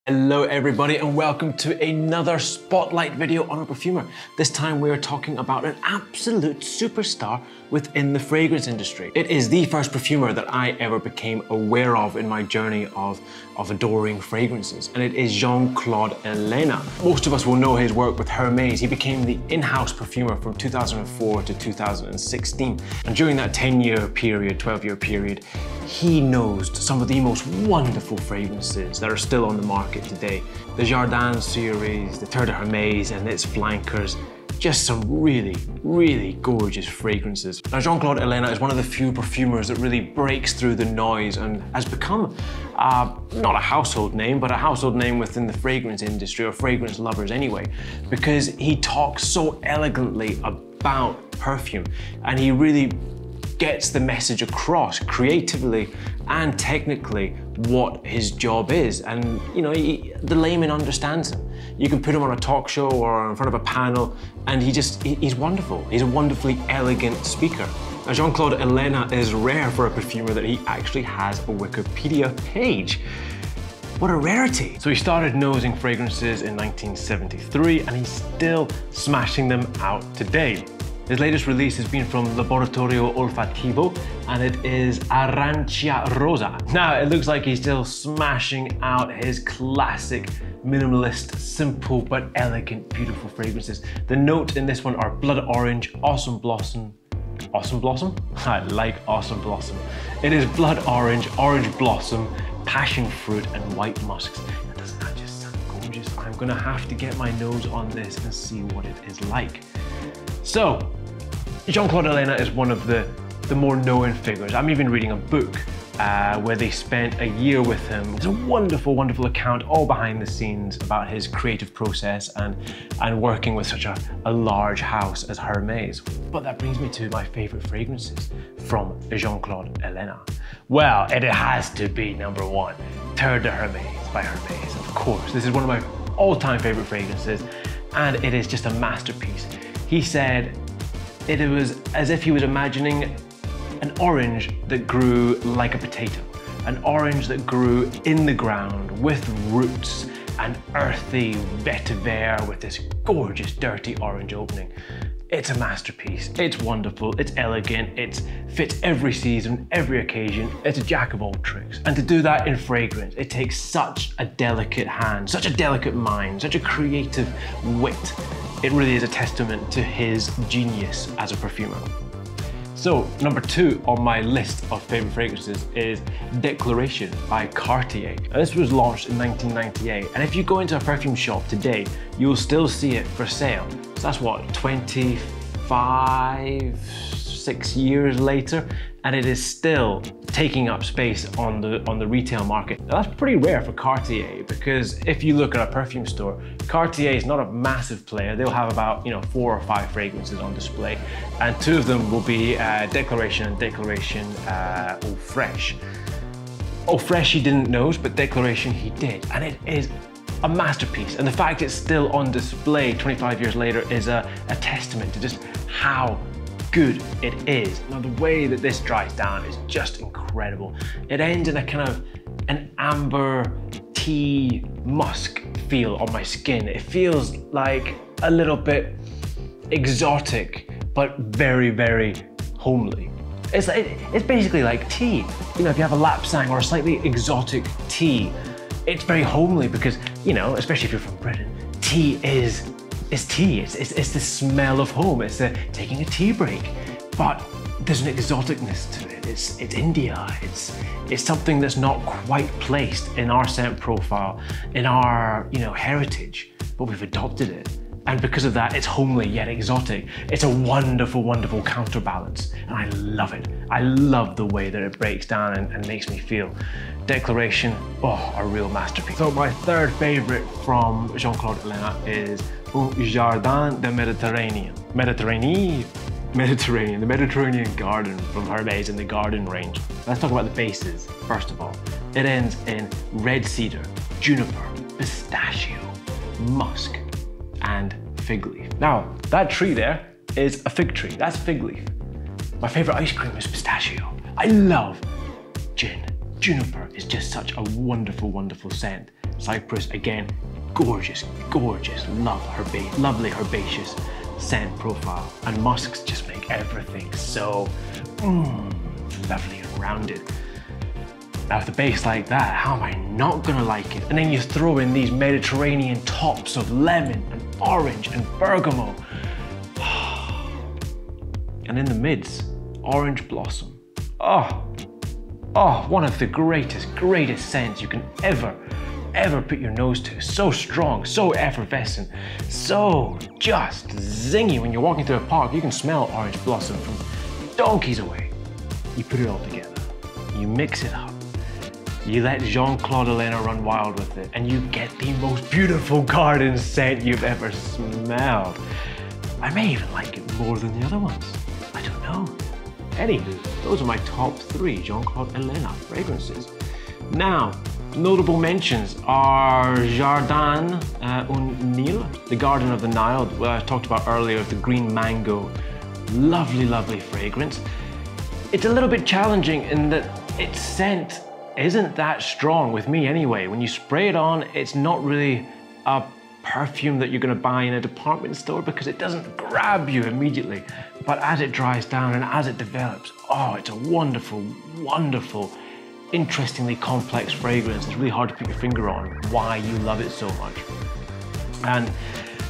Hello everybody and welcome to another spotlight video on a perfumer. This time we are talking about an absolute superstar within the fragrance industry. It is the first perfumer that I ever became aware of in my journey of adoring fragrances, and it is Jean-Claude Ellena. Most of us will know his work with Hermes. He became the in-house perfumer from 2004 to 2016, and during that 10-year period, 12-year period, he nosed some of the most wonderful fragrances that are still on the market today. The Jardin series, the Terre de Hermes and its flankers, just some really, really gorgeous fragrances. Now, Jean-Claude Ellena is one of the few perfumers that really breaks through the noise and has become not a household name, but a household name within the fragrance industry, or fragrance lovers anyway, because he talks so elegantly about perfume and he really gets the message across creatively and technically what his job is, and the layman understands him. You can put him on a talk show or in front of a panel and he's wonderful. He's a wonderfully elegant speaker. Now, Jean-Claude Ellena is rare for a perfumer that he actually has a Wikipedia page. What a rarity. So he started nosing fragrances in 1973 and he's still smashing them out today. His latest release has been from Laboratorio Olfativo, and it is Arancia Rosa. Now, it looks like he's still smashing out his classic, minimalist, simple but elegant, beautiful fragrances. The notes in this one are blood orange, awesome blossom. Awesome blossom? I like awesome blossom. It is blood orange, orange blossom, passion fruit, and white musks. And doesn't that just sound gorgeous? I'm gonna have to get my nose on this and see what it is like. So, Jean-Claude Ellena is one of the more known figures. I'm even reading a book where they spent a year with him. It's a wonderful, wonderful account all behind the scenes about his creative process and working with such a large house as Hermes. But that brings me to my favorite fragrances from Jean-Claude Ellena. Well, it has to be number one, Terre de Hermes by Hermes, of course. This is one of my all-time favorite fragrances, and it is just a masterpiece. He said it was as if he was imagining an orange that grew like a potato, an orange that grew in the ground with roots, an earthy vetiver with this gorgeous dirty orange opening. It's a masterpiece, it's wonderful, it's elegant, it fits every season, every occasion, it's a jack of all tricks. And to do that in fragrance, it takes such a delicate hand, such a delicate mind, such a creative wit. It really is a testament to his genius as a perfumer. So, number two on my list of favorite fragrances is Declaration by Cartier. Now, this was launched in 1998, and if you go into a perfume shop today, you'll still see it for sale. So that's what, 6 years later, and it is still taking up space on the retail market. Now, that's pretty rare for Cartier, because if you look at a perfume store, Cartier is not a massive player. They'll have about 4 or 5 fragrances on display, and 2 of them will be Declaration and Declaration Eau Fraiche. Eau Fraiche he didn't nose, but Declaration he did, and it is a masterpiece. And the fact it's still on display 25 years later is a testament to just how good it is. Now, the way that this dries down is just incredible. It ends in a kind of an amber tea musk feel on my skin. It feels like a little bit exotic, but very, very homely. It's basically like tea. If you have a lapsang or a slightly exotic tea, it's very homely because, especially if you're from Britain, tea is tea. It's the smell of home. It's taking a tea break, but there's an exoticness to it. It's India. It's something that's not quite placed in our scent profile, in our heritage, but we've adopted it. And because of that, it's homely yet exotic. It's a wonderful, wonderful counterbalance, and I love it. I love the way that it breaks down and makes me feel. Declaration, a real masterpiece. So my third favorite from Jean-Claude Ellena is Jardin de Mediterranean. The Mediterranean garden from Hermes in the garden range. Let's talk about the bases, first of all. It ends in red cedar, juniper, pistachio, musk, and fig leaf. Now, that tree there is a fig tree. That's fig leaf. My favorite ice cream is pistachio. I love gin, Juniper is just such a wonderful, wonderful scent. Cypress, again, gorgeous, gorgeous, lovely herbaceous scent profile. And musks just make everything so lovely and rounded. Now with a base like that, how am I not gonna like it? And then you throw in these Mediterranean tops of lemon and orange and bergamot. And in the mids, orange blossom. Oh, one of the greatest scents you can ever put your nose to. So strong, so effervescent, so just zingy. When you're walking through a park, you can smell orange blossom from donkeys away. You put it all together, you mix it up, you let Jean-Claude Ellena run wild with it, and you get the most beautiful garden scent you've ever smelled. I may even like it more than the other ones. I don't know. Anywho, those are my top 3 Jean-Claude Ellena fragrances. Now, notable mentions are Jardin un Nil, the Garden of the Nile, what I talked about earlier, the green mango. Lovely fragrance. It's a little bit challenging in that its scent isn't that strong, with me anyway. When you spray it on, it's not really a perfume that you're gonna buy in a department store because it doesn't grab you immediately. But as it dries down and as it develops, oh, it's a wonderful, interestingly complex fragrance. It's really hard to put your finger on why you love it so much. And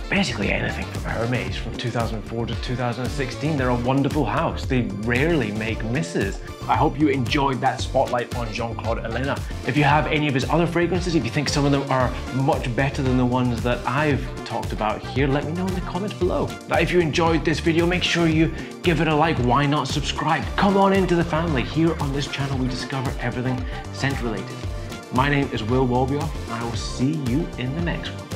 basically anything from Hermes from 2004 to 2016, they're a wonderful house. They rarely make misses. I hope you enjoyed that spotlight on Jean-Claude Ellena. If you have any of his other fragrances, if you think some of them are much better than the ones that I've talked about here, let me know in the comments below. Now, if you enjoyed this video, make sure you give it a like. Why not subscribe? Come on into the family. Here on this channel, we discover everything scent related. My name is Will Wolbioff, and I will see you in the next one.